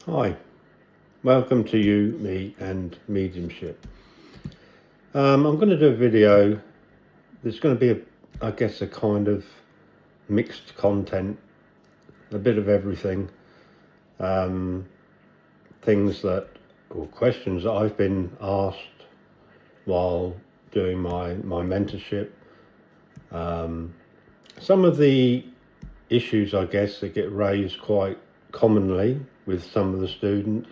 Hi, welcome to you, me and Mediumship. I'm going to do a video. There's going to be, I guess, a kind of mixed content, a bit of everything. Things that, or questions that I've been asked while doing my mentorship. Some of the issues, I guess, that get raised quite commonly with some of the students.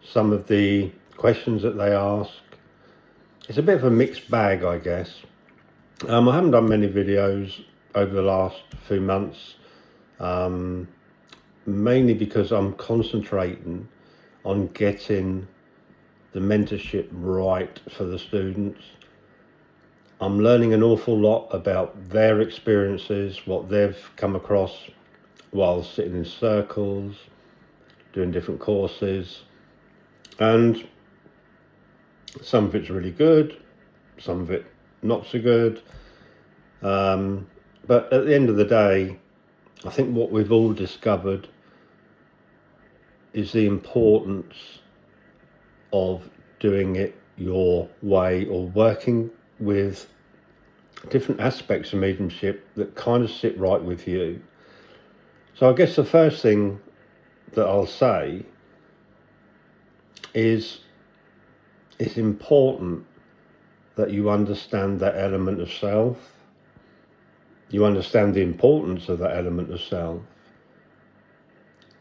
Some of the questions that they ask. It's a bit of a mixed bag, I guess. I haven't done many videos over the last few months, mainly because I'm concentrating on getting the mentorship right for the students. I'm learning an awful lot about their experiences, what they've come across while sitting in circles, doing different courses, and some of it's really good, some of it not so good. But at the end of the day, I think what we've all discovered is the importance of doing it your way, or working with different aspects of mediumship that kind of sit right with you. So I guess the first thing that I'll say is it's important that you understand that element of self. You understand the importance of that element of self.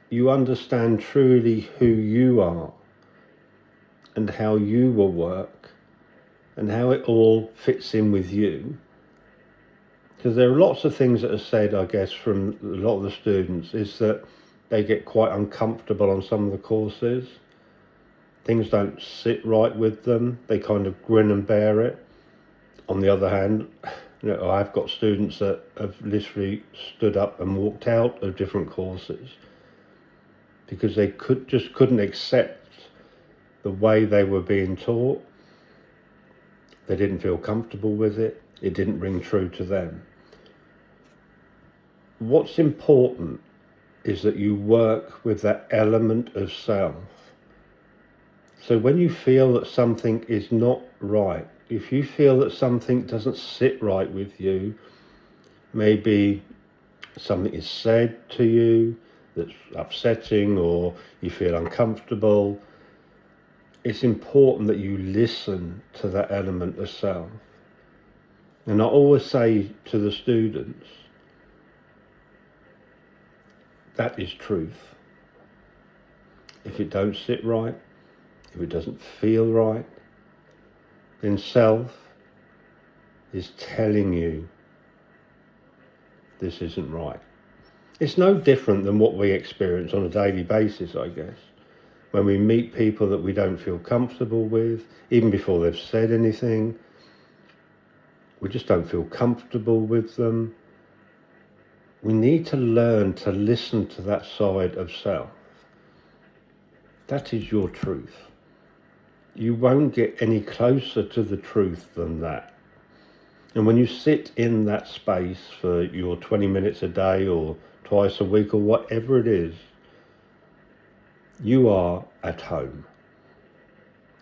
You understand truly who you are and how you will work and how it all fits in with you. Because there are lots of things that are said, I guess, from a lot of the students, is that they get quite uncomfortable on some of the courses. Things don't sit right with them. They kind of grin and bear it. On the other hand, I've got students that have literally stood up and walked out of different courses because they couldn't accept the way they were being taught. They didn't feel comfortable with it. It didn't ring true to them. What's important is that you work with that element of self. So when you feel that something is not right, if you feel that something doesn't sit right with you, maybe something is said to you that's upsetting, or you feel uncomfortable, it's important that you listen to that element of self. And I always say to the students, that is truth. If it don't sit right, if it doesn't feel right, then self is telling you this isn't right. It's no different than what we experience on a daily basis, I guess. When we meet people that we don't feel comfortable with, even before they've said anything, we just don't feel comfortable with them. We need to learn to listen to that side of self. That is your truth. You won't get any closer to the truth than that. And when you sit in that space for your 20 minutes a day or twice a week or whatever it is, you are at home.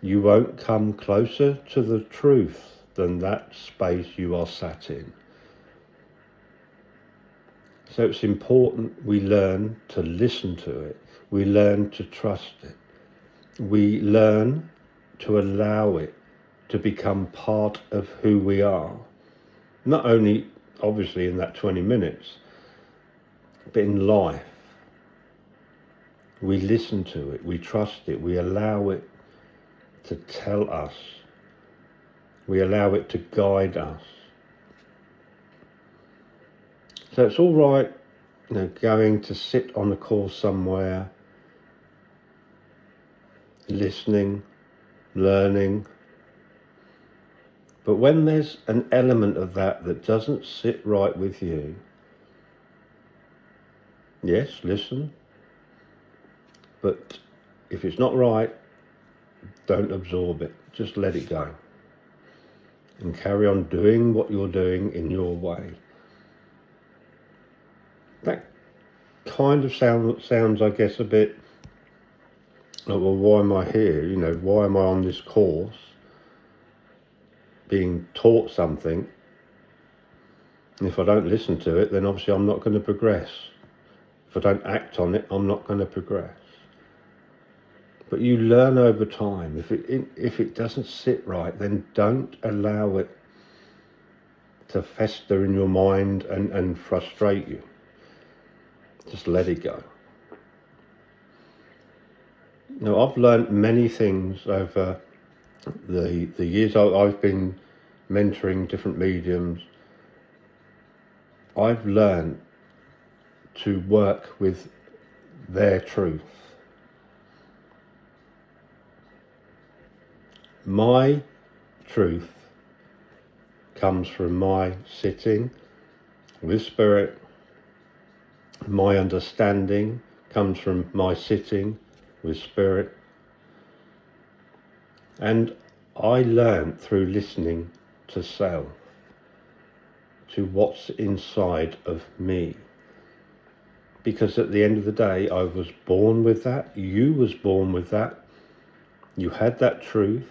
You won't come closer to the truth than that space you are sat in. So it's important we learn to listen to it. We learn to trust it. We learn to allow it to become part of who we are. Not only, obviously, in that 20 minutes, but in life. We listen to it, we trust it, we allow it to tell us. We allow it to guide us. So it's all right, going to sit on a course somewhere, listening, learning. But when there's an element of that doesn't sit right with you, yes, listen. But if it's not right, don't absorb it. Just let it go. And carry on doing what you're doing in your way. That kind of sounds, I guess, a bit like, well, why am I here? You know, why am I on this course being taught something? And if I don't listen to it, then obviously I'm not going to progress. If I don't act on it, I'm not going to progress. But you learn over time. If it doesn't sit right, then don't allow it to fester in your mind and frustrate you. Just let it go. Now, I've learned many things over the years I've been mentoring different mediums. I've learned to work with their truth. My truth comes from my sitting with spirit. My understanding comes from my sitting with spirit. And I learned through listening to self, to what's inside of me. Because at the end of the day, I was born with that. You was born with that. You had that truth.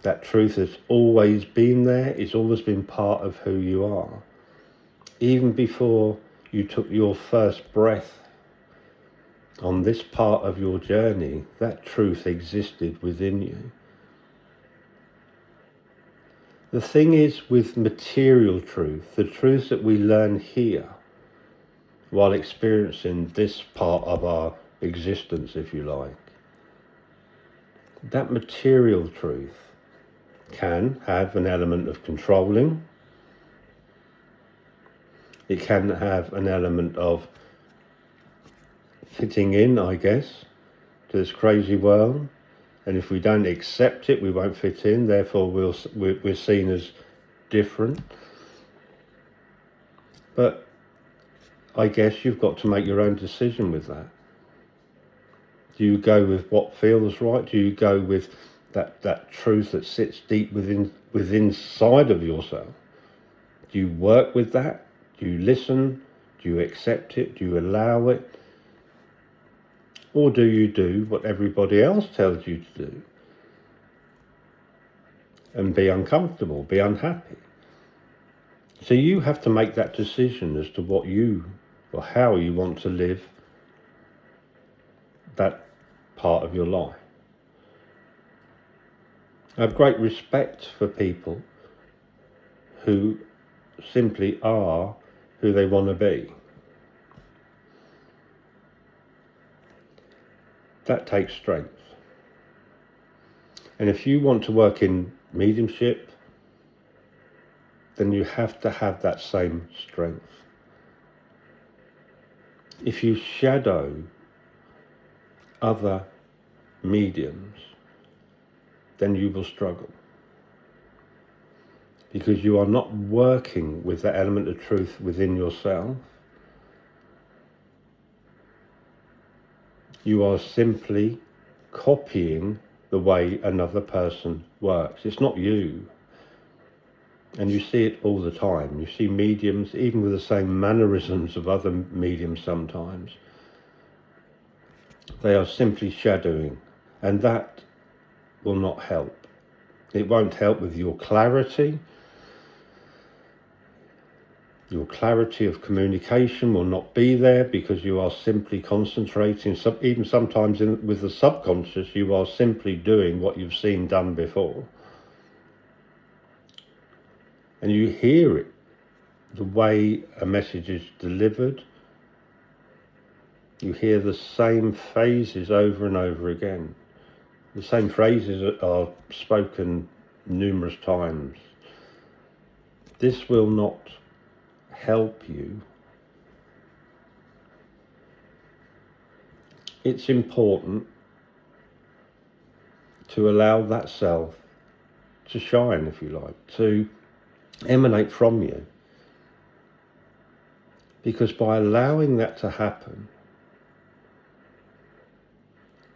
That truth has always been there. It's always been part of who you are. Even before you took your first breath on this part of your journey, that truth existed within you. The thing is with material truth, the truths that we learn here while experiencing this part of our existence, if you like, that material truth can have an element of controlling. It can have an element of fitting in, I guess, to this crazy world. And if we don't accept it, we won't fit in. Therefore, we're seen as different. But I guess you've got to make your own decision with that. Do you go with what feels right? Do you go with that truth that sits deep within inside of yourself? Do you work with that? Do you listen? Do you accept it? Do you allow it? Or do you do what everybody else tells you to do? And be uncomfortable, be unhappy. So you have to make that decision as to what you or how you want to live that part of your life. I have great respect for people who simply are who they want to be. That takes strength. And if you want to work in mediumship, then you have to have that same strength. If you shadow other mediums, then you will struggle. Because you are not working with that element of truth within yourself. You are simply copying the way another person works. It's not you. And you see it all the time. You see mediums, even with the same mannerisms of other mediums sometimes. They are simply shadowing. And that will not help. It won't help with your clarity. Your clarity of communication will not be there because you are simply concentrating. Even sometimes with the subconscious, you are simply doing what you've seen done before. And you hear it, the way a message is delivered. You hear the same phrases over and over again. The same phrases are spoken numerous times. This will not help you. It's important to allow that self to shine, if you like, to emanate from you. Because by allowing that to happen,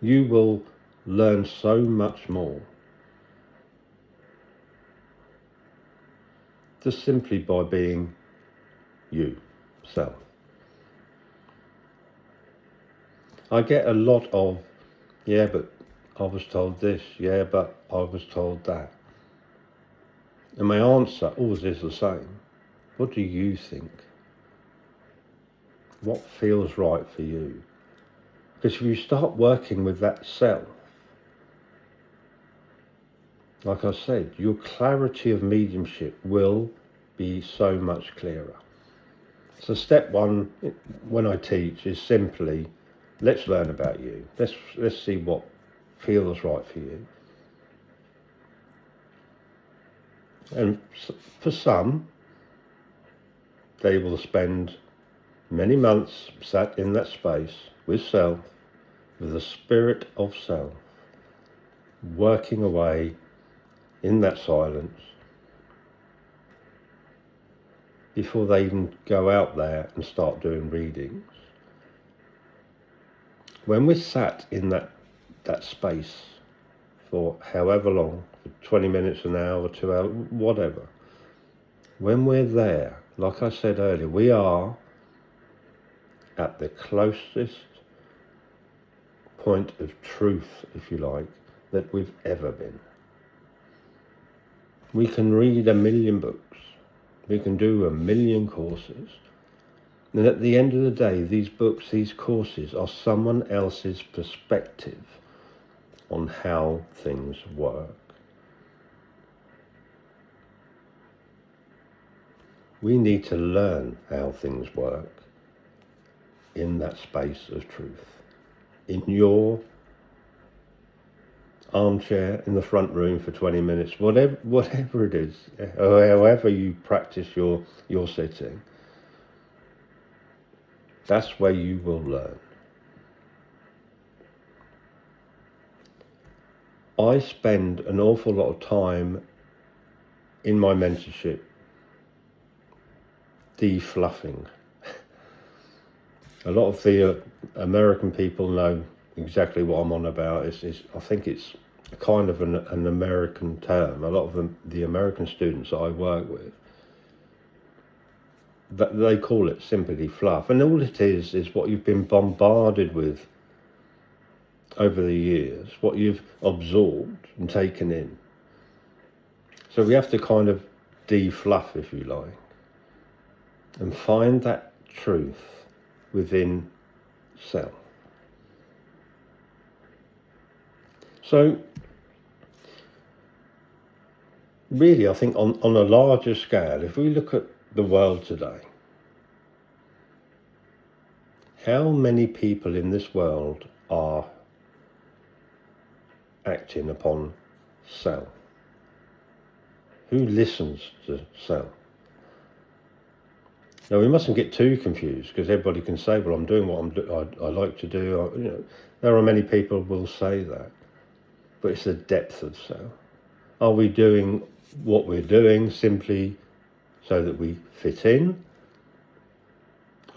you will learn so much more. Just simply by being you, self. I get a lot of Yeah, but I was told this. Yeah, but I was told that. And my answer always is the same. What do you think? What feels right for you? Because if you start working with that self, like I said, your clarity of mediumship will be so much clearer. So step one, when I teach, is simply, let's learn about you. Let's see what feels right for you. And for some, they will spend many months sat in that space with self, with the spirit of self, working away in that silence before they even go out there and start doing readings. When we're sat in that space for however long, for 20 minutes, an hour, 2 hours, whatever, when we're there, like I said earlier, we are at the closest point of truth, if you like, that we've ever been. We can read 1,000,000 books, we can do 1,000,000 courses, and at the end of the day, these books, these courses are someone else's perspective on how things work. We need to learn how things work in that space of truth. In your armchair in the front room for 20 minutes, whatever it is, or however you practice your sitting, that's where you will learn. I spend an awful lot of time in my mentorship de-fluffing. A lot of the American people know exactly what I'm on about. I think it's kind of an American term. A lot of the American students that I work with, they call it simply fluff. And all it is what you've been bombarded with over the years, what you've absorbed and taken in. So we have to kind of de-fluff, if you like, and find that truth within self. So really, I think on a larger scale, if we look at the world today, how many people in this world are acting upon self? Who listens to self? Now, we mustn't get too confused, because everybody can say, well, I'm doing what I like to do. There are many people who will say that, but it's the depth of self. Are we doing what we're doing simply so that we fit in?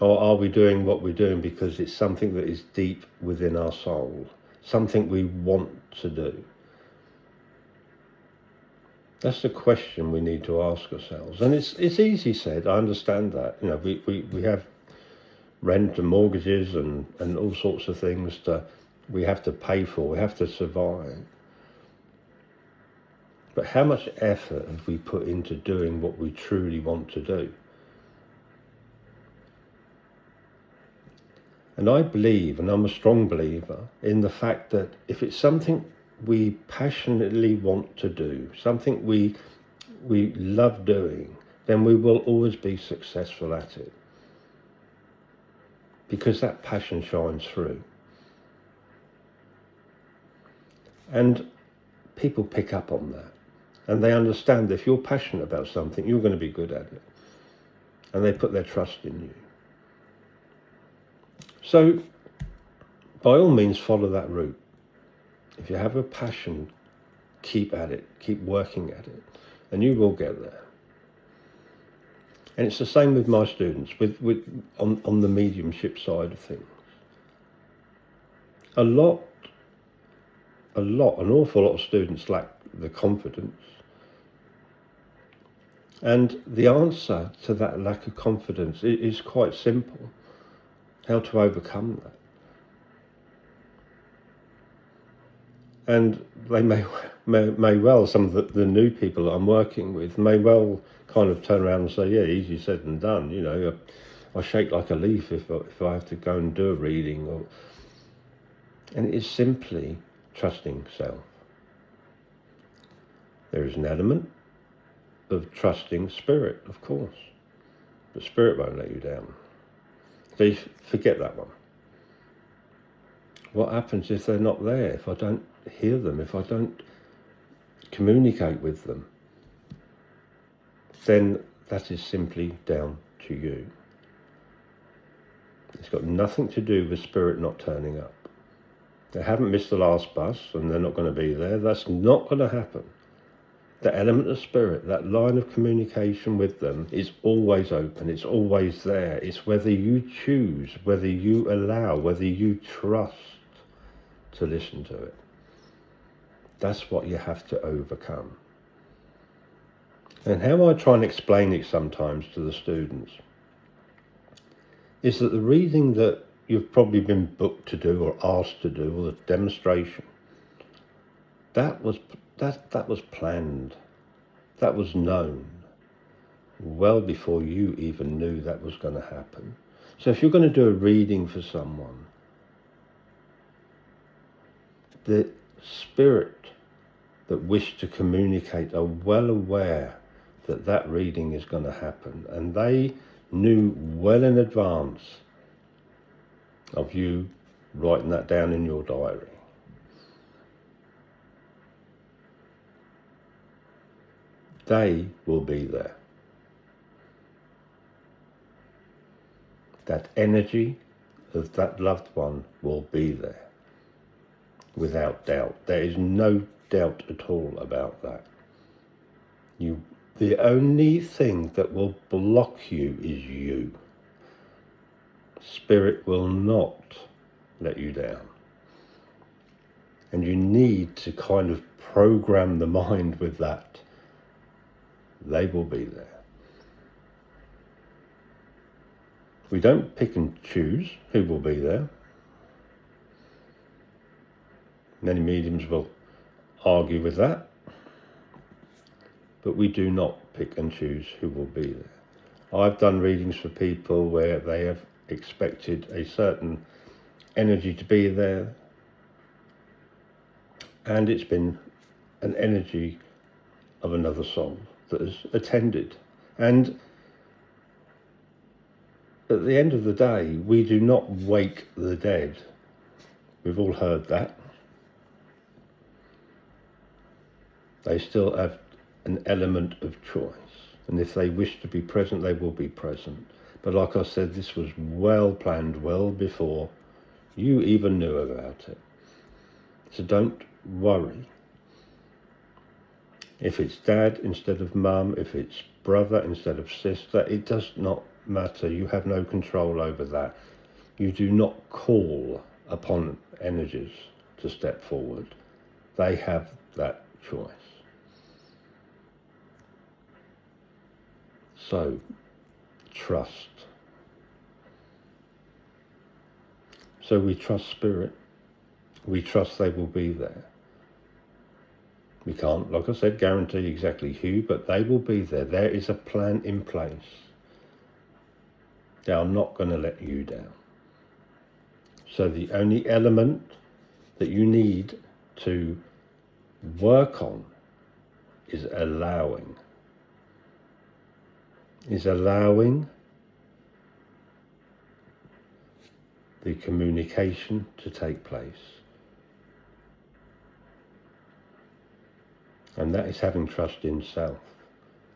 Or are we doing what we're doing because it's something that is deep within our soul, something we want to do? That's the question we need to ask ourselves. And it's easy said, I understand that. We have rent and mortgages and all sorts of things we have to pay for, we have to survive. But how much effort have we put into doing what we truly want to do? And I believe, and I'm a strong believer, in the fact that if it's something we passionately want to do, something we love doing, then we will always be successful at it, because that passion shines through. And people pick up on that, and they understand that if you're passionate about something, you're going to be good at it, and they put their trust in you. So by all means, follow that route. If you have a passion, keep at it, keep working at it, and you will get there. And it's the same with my students, on the mediumship side of things. An awful lot of students lack the confidence. And the answer to that lack of confidence is quite simple. How to overcome that. And they may well, some of the new people that I'm working with may well kind of turn around and say, yeah, easy said than done. You know, I shake like a leaf if I have to go and do a reading. And it is simply trusting self. There is an element of trusting spirit, of course, but spirit won't let you down. So you forget that one. What happens if they're not there, if I don't hear them, if I don't communicate with them? Then that is simply down to you. It's got nothing to do with spirit not turning up. They haven't missed the last bus and they're not going to be there. That's not going to happen. The element of spirit, that line of communication with them, is always open. It's always there. It's whether you choose, whether you allow, whether you trust to listen to it. That's what you have to overcome. And how I try and explain it sometimes to the students is that the reading that you've probably been booked to do or asked to do, or the demonstration, that was planned. That was known well before you even knew that was going to happen. So if you're going to do a reading for someone, the spirit that wish to communicate are well aware that that reading is going to happen, and they knew well in advance of you writing that down in your diary. They will be there. That energy of that loved one will be there, without doubt. There is no doubt at all about that. The only thing that will block you is you. Spirit will not let you down. And you need to kind of program the mind with that. They will be there. We don't pick and choose who will be there. Many mediums will argue with that. But we do not pick and choose who will be there. I've done readings for people where they have expected a certain energy to be there, and it's been an energy of another soul that has attended. And at the end of the day, we do not wake the dead. We've all heard that. They still have an element of choice, and if they wish to be present, they will be present. But like I said, this was well planned, well before you even knew about it. So don't worry. If it's dad instead of mum, if it's brother instead of sister, it does not matter. You have no control over that. You do not call upon energies to step forward. They have that choice. So, trust. So we trust spirit. We trust they will be there. We can't, like I said, guarantee exactly who, but they will be there. There is a plan in place. They are not going to let you down. So the only element that you need to work on is allowing. The communication to take place. And that is having trust in self.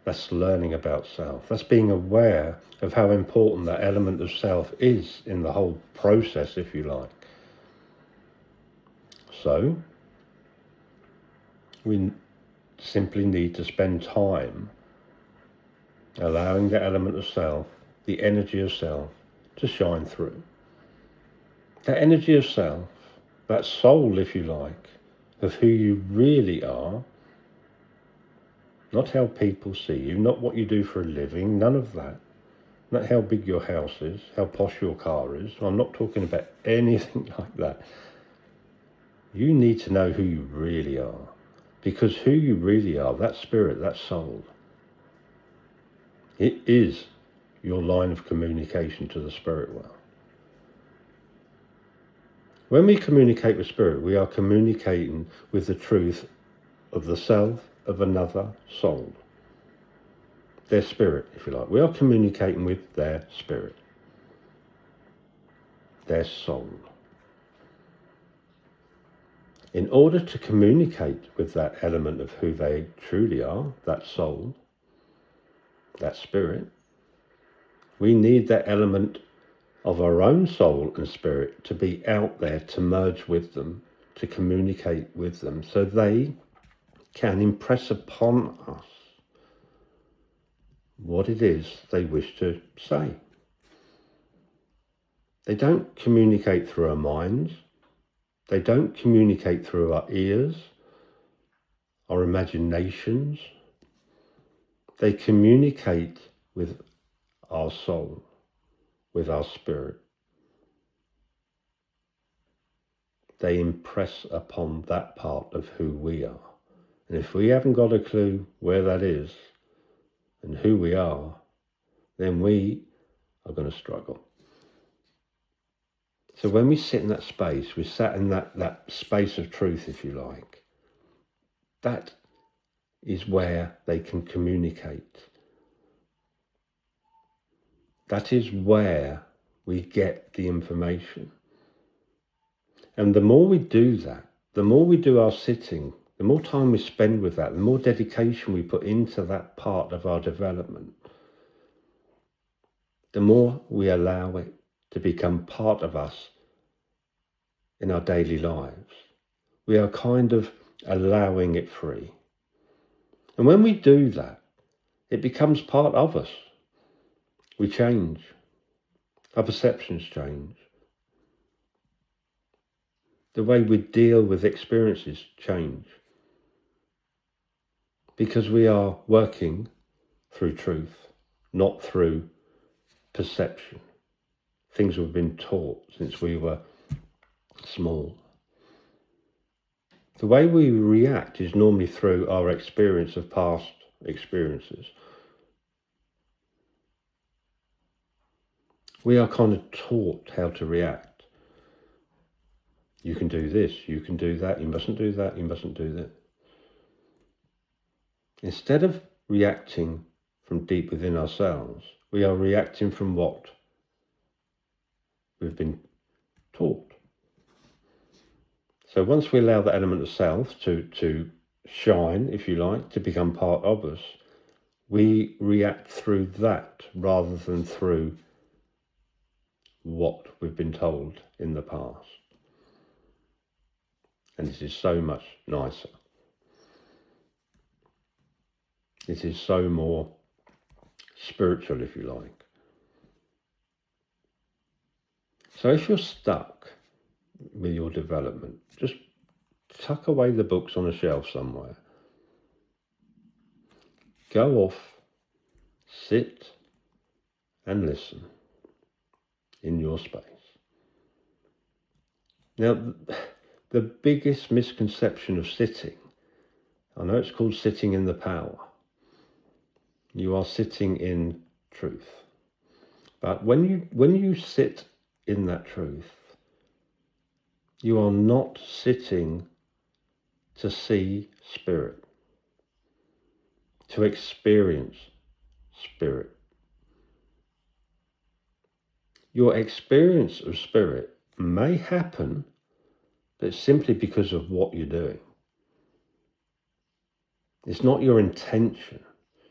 That's learning about self. That's being aware of how important that element of self is in the whole process, if you like. So, we simply need to spend time allowing the element of self, the energy of self, to shine through. That energy of self, that soul, if you like, of who you really are, not how people see you, not what you do for a living, none of that. Not how big your house is, how posh your car is. I'm not talking about anything like that. You need to know who you really are. Because who you really are, that spirit, that soul, it is your line of communication to the spirit world. When we communicate with spirit, we are communicating with the truth of the self of another soul. Their spirit, if you like. We are communicating with their spirit, their soul. In order to communicate with that element of who they truly are, that soul, that spirit, we need that element of our own soul and spirit to be out there, to merge with them, to communicate with them, so they can impress upon us what it is they wish to say. They don't communicate through our minds. They don't communicate through our ears, our imaginations. They communicate with our soul, with our spirit. They impress upon that part of who we are. And if we haven't got a clue where that is and who we are, then we are going to struggle. So when we sit in that space, we sat in that space of truth, if you like, that is where they can communicate. That is where we get the information. And the more we do that, the more we do our sitting, the more time we spend with that, the more dedication we put into that part of our development, the more we allow it to become part of us in our daily lives. We are kind of allowing it free. And when we do that, it becomes part of us. We change. Our perceptions change. The way we deal with experiences change. Because we are working through truth, not through perception. Things we've been taught since we were small. The way we react is normally through our experience of past experiences. We are kind of taught how to react. You can do this, you can do that, you mustn't do that, you mustn't do that. Instead of reacting from deep within ourselves, we are reacting from what we've been taught. So once we allow the element of self to shine, if you like, to become part of us, we react through that rather than through what we've been told in the past. And this is so much nicer. It is so more spiritual, if you like. So if you're stuck with your development, just tuck away the books on a shelf somewhere. Go off, sit and listen in your space. Now, the biggest misconception of sitting, I know it's called sitting in the power. You are sitting in truth. But when you sit in that truth, you are not sitting to see spirit, to experience spirit. Your experience of spirit may happen, but simply because of what you're doing. It's not your intention.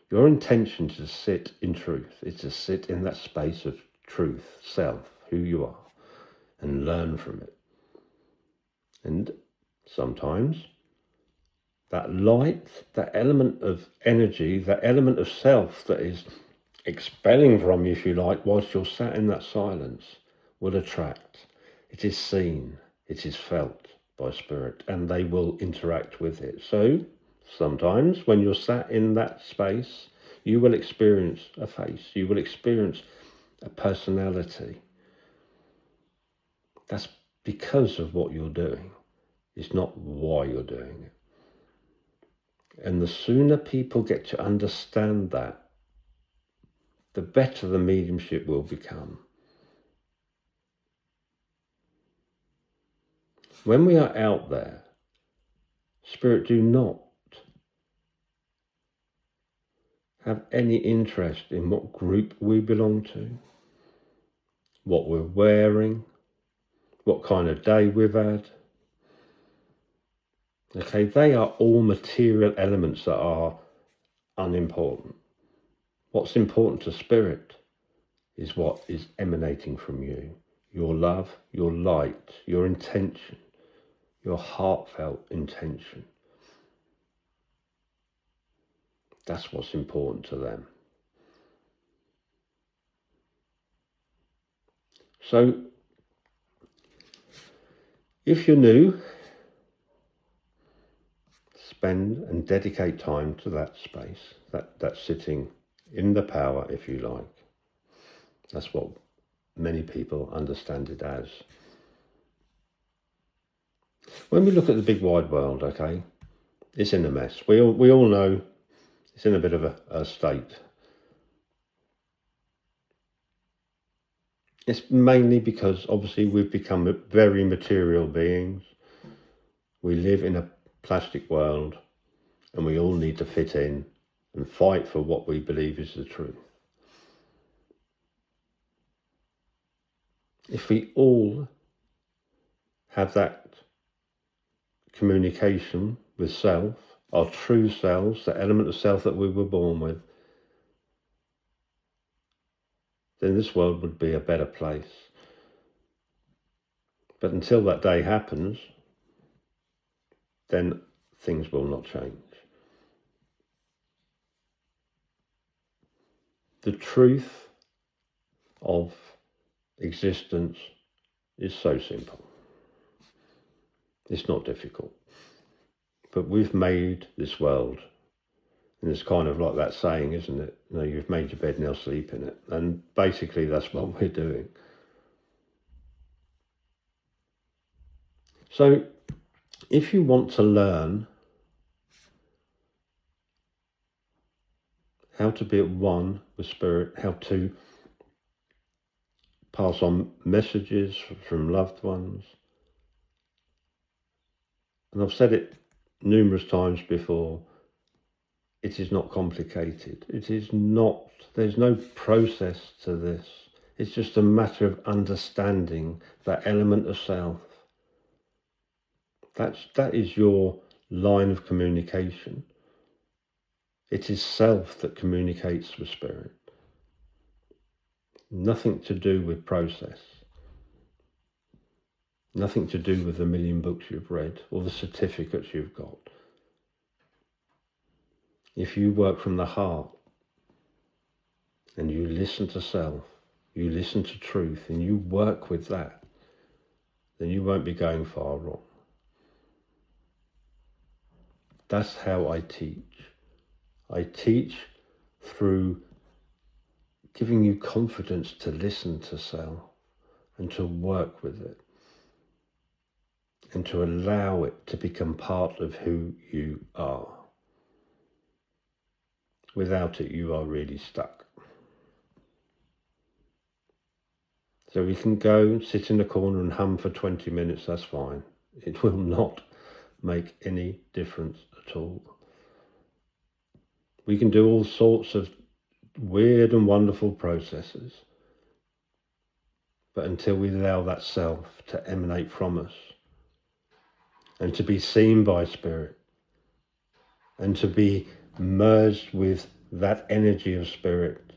Your intention is to sit in truth. It's to sit in that space of truth, self, who you are, and learn from it. And sometimes that light, that element of energy, that element of self that is expelling from you, if you like, whilst you're sat in that silence, will attract. It is seen, it is felt by spirit, and they will interact with it. So sometimes when you're sat in that space, you will experience a face, you will experience a personality. That's because of what you're doing. It's not why you're doing it. And the sooner people get to understand that, the better the mediumship will become. When we are out there, Spirit do not have any interest in what group we belong to, what we're wearing, what kind of day we've had. Okay, they are all material elements that are unimportant. What's important to Spirit is what is emanating from you. Your love, your light, your intention, your heartfelt intention. That's what's important to them. So, if you're new, spend and dedicate time to that space, that sitting in the power, if you like. That's what many people understand it as. When we look at the big wide world, okay, it's in a mess. We all know it's in a bit of a state. It's mainly because obviously we've become very material beings. We live in a plastic world and we all need to fit in and fight for what we believe is the truth. If we all have that communication with self, our true selves, the element of self that we were born with, then this world would be a better place. But until that day happens, then things will not change. The truth of existence is so simple. It's not difficult. But we've made this world, and it's kind of like that saying, isn't it? You know, you've made your bed, now sleep in it. And basically that's what we're doing. So if you want to learn how to be at one with Spirit, how to pass on messages from loved ones, and I've said it numerous times before, it is not complicated. It is not, there's no process to this. It's just a matter of understanding that element of self. That is your line of communication. It is self that communicates with Spirit. Nothing to do with process. Nothing to do with the million books you've read or the certificates you've got. If you work from the heart and you listen to self, you listen to truth and you work with that, then you won't be going far wrong. That's how I teach. I teach through giving you confidence to listen to self and to work with it and to allow it to become part of who you are. Without it, you are really stuck. So we can go sit in the corner and hum for 20 minutes, that's fine. It will not make any difference at all. We can do all sorts of weird and wonderful processes, but until we allow that self to emanate from us and to be seen by Spirit and to be merged with that energy of Spirit,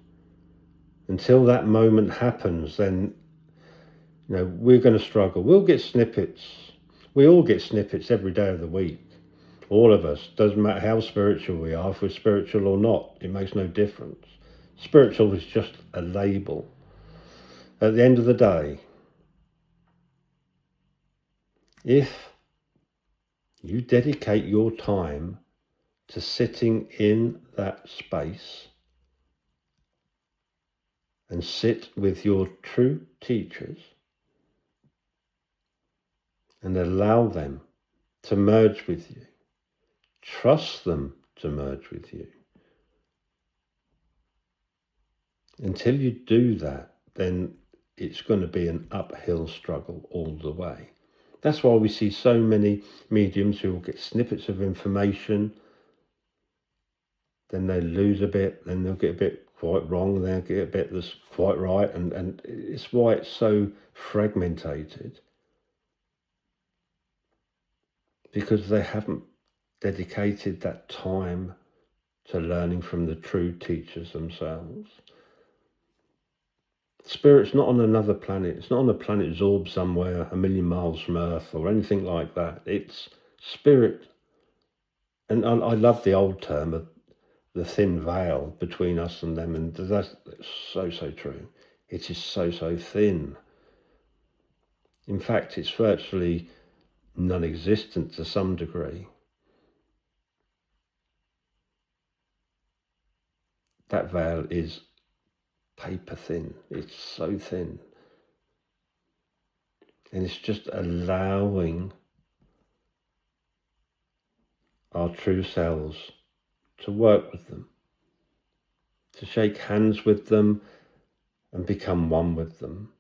until that moment happens, then we're going to struggle. We'll get snippets. We all get snippets every day of the week. All of us. Doesn't matter how spiritual we are, if we're spiritual or not. It makes no difference. Spiritual is just a label. At the end of the day, if you dedicate your time to sitting in that space and sit with your true teachers and allow them to merge with you. Trust them to merge with you. Until you do that, then it's going to be an uphill struggle all the way. That's why we see so many mediums who will get snippets of information, then they lose a bit, then they'll get a bit quite wrong, they'll get a bit that's quite right, and it's why it's so fragmented, because they haven't dedicated that time to learning from the true teachers themselves. Spirit's not on another planet. It's not on a planet Zorb somewhere 1,000,000 miles from Earth or anything like that. It's spirit. And I love the old term of the thin veil between us and them, and that's so true. It is so thin. In fact, it's virtually non-existent to some degree. That veil is paper thin. It's so thin. And it's just allowing our true selves to work with them, to shake hands with them and become one with them.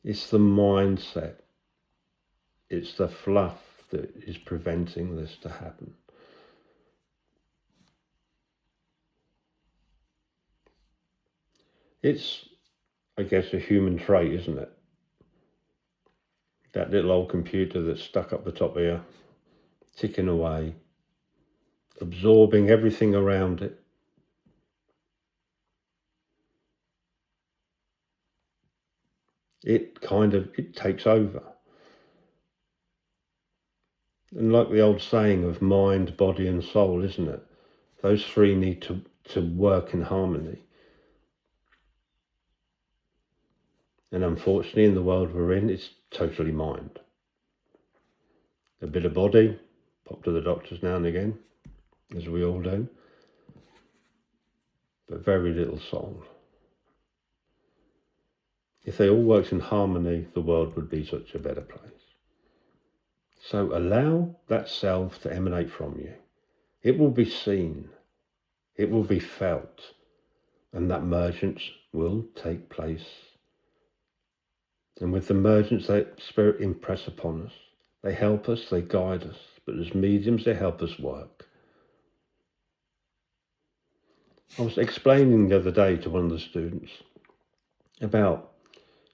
It's the mindset, it's the fluff that is preventing this to happen. It's, I guess, a human trait, isn't it? That little old computer that's stuck up the top here, ticking away, absorbing everything around it. It takes over. And like the old saying of mind, body and soul, isn't it? Those three need to work in harmony. And unfortunately, in the world we're in, it's totally mind. A bit of body, pop to the doctors now and again, as we all do, but very little soul. If they all worked in harmony, the world would be such a better place. So allow that self to emanate from you. It will be seen, it will be felt, and that mergence will take place. And with the mergence, that spirit impress upon us. They help us, they guide us, but as mediums, they help us work. I was explaining the other day to one of the students about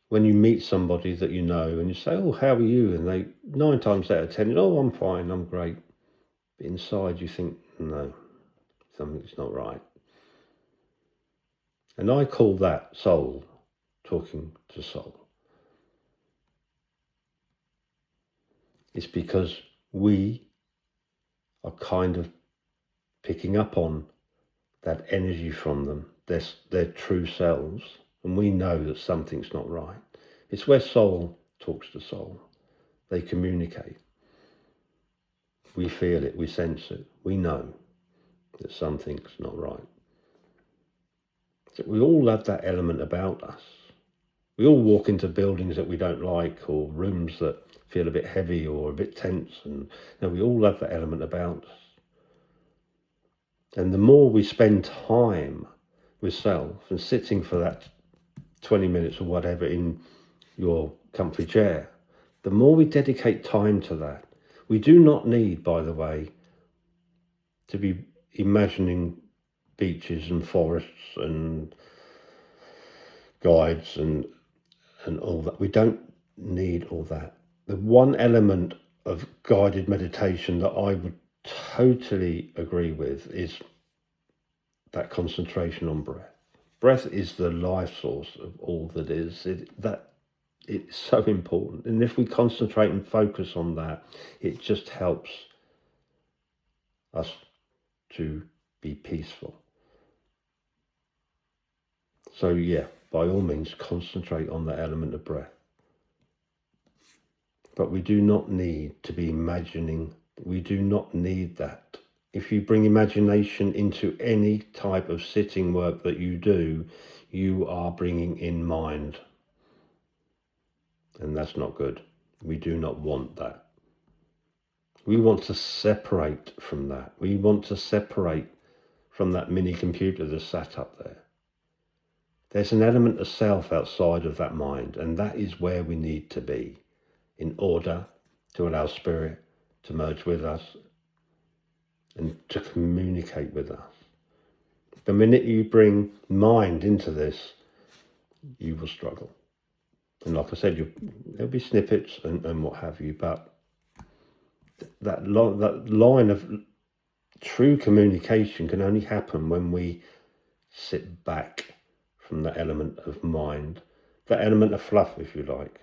when you meet somebody that you know and you say, oh, how are you? And they, 9 times out of 10, oh, I'm fine, I'm great. But inside you think, no, something's not right. And I call that soul talking to soul. It's because we are kind of picking up on that energy from them, their true selves, and we know that something's not right. It's where soul talks to soul. They communicate. We feel it, we sense it, we know that something's not right. So we all have that element about us. We all walk into buildings that we don't like, or rooms that feel a bit heavy or a bit tense, and we all have that element about us. And the more we spend time with self and sitting for that 20 minutes or whatever in your comfy chair, the more we dedicate time to that. We do not need, by the way, to be imagining beaches and forests and guides and all that. We don't need all that. The one element of guided meditation that I would totally agree with is that concentration on breath. Breath is the life source of all that is. It's so important. And if we concentrate and focus on that, it just helps us to be peaceful. So yeah, by all means, concentrate on the element of breath. But we do not need to be imagining. We do not need that. If you bring imagination into any type of sitting work that you do, you are bringing in mind. And and that's not good. We do not want that. We want to separate from that. We want to separate from that mini computer that's sat up there. There's an element of self outside of that mind, and that is where we need to be in order to allow spirit to merge with us and to communicate with us. The minute you bring mind into this, you will struggle. And like I said, there'll be snippets and what have you, but that line of true communication can only happen when we sit back from that element of mind, that element of fluff, if you like.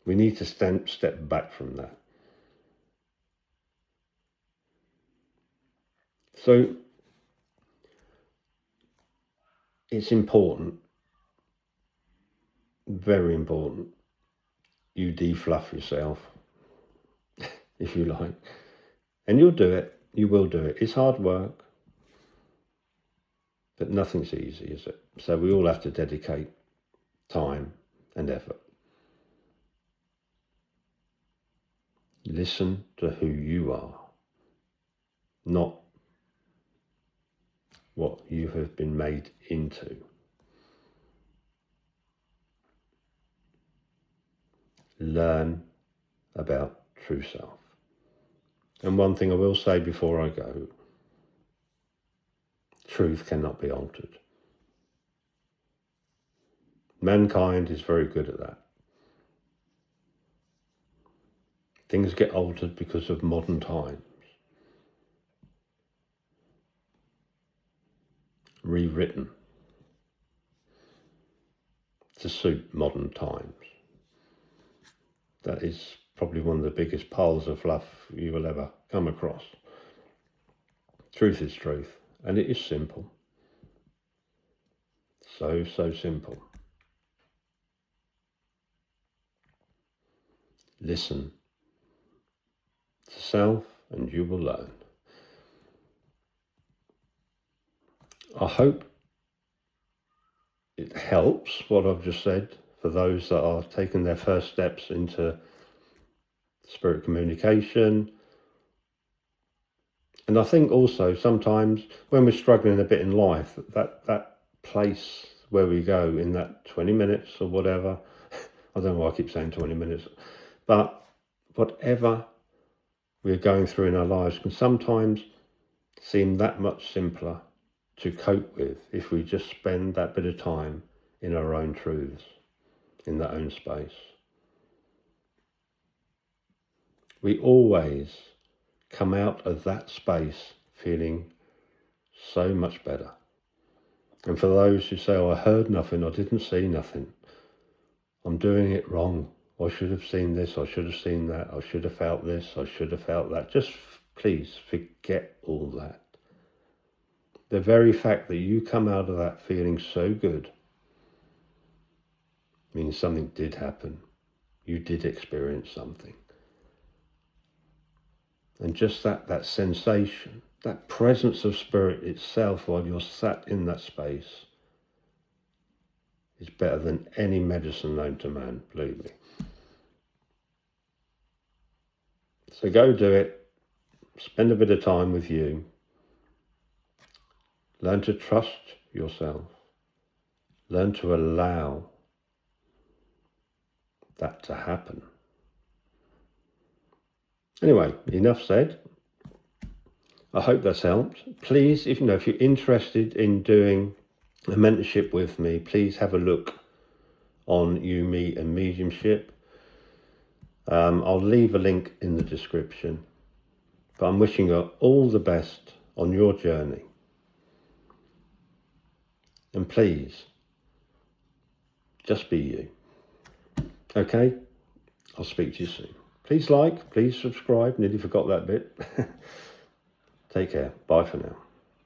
We need to step back from that. So it's important, very important, you defluff yourself, if you like. And you'll do it, you will do it. It's hard work, but nothing's easy, is it? So we all have to dedicate time and effort. Listen to who you are, not what you have been made into. Learn about true self. And one thing I will say before I go, truth cannot be altered. Mankind is very good at that. Things get altered because of modern times. Rewritten to suit modern times. That is probably one of the biggest piles of fluff you will ever come across. Truth is truth, and it is simple. So simple. Listen to self and you will learn. I hope it helps what I've just said for those that are taking their first steps into spirit communication. And I think also sometimes when we're struggling a bit in life, that place where we go in that 20 minutes or whatever, I don't know why I keep saying 20 minutes, but whatever we're going through in our lives can sometimes seem that much simpler to cope with if we just spend that bit of time in our own truths, in that own space. We always come out of that space feeling so much better. And for those who say, oh, I heard nothing, I didn't see nothing, I'm doing it wrong, I should have seen this, I should have seen that, I should have felt this, I should have felt that. Just please forget all that. The very fact that you come out of that feeling so good means something did happen. You did experience something. And just that sensation, that presence of spirit itself while you're sat in that space is better than any medicine known to man, believe me. So go do it. Spend a bit of time with you. Learn to trust yourself. Learn to allow that to happen. Anyway, enough said. I hope that's helped. Please, if you're interested in doing a mentorship with me, please have a look on You, Me and Mediumship. I'll leave a link in the description. But I'm wishing you all the best on your journey. And please, just be you. Okay? I'll speak to you soon. Please like, please subscribe. Nearly forgot that bit. Take care. Bye for now.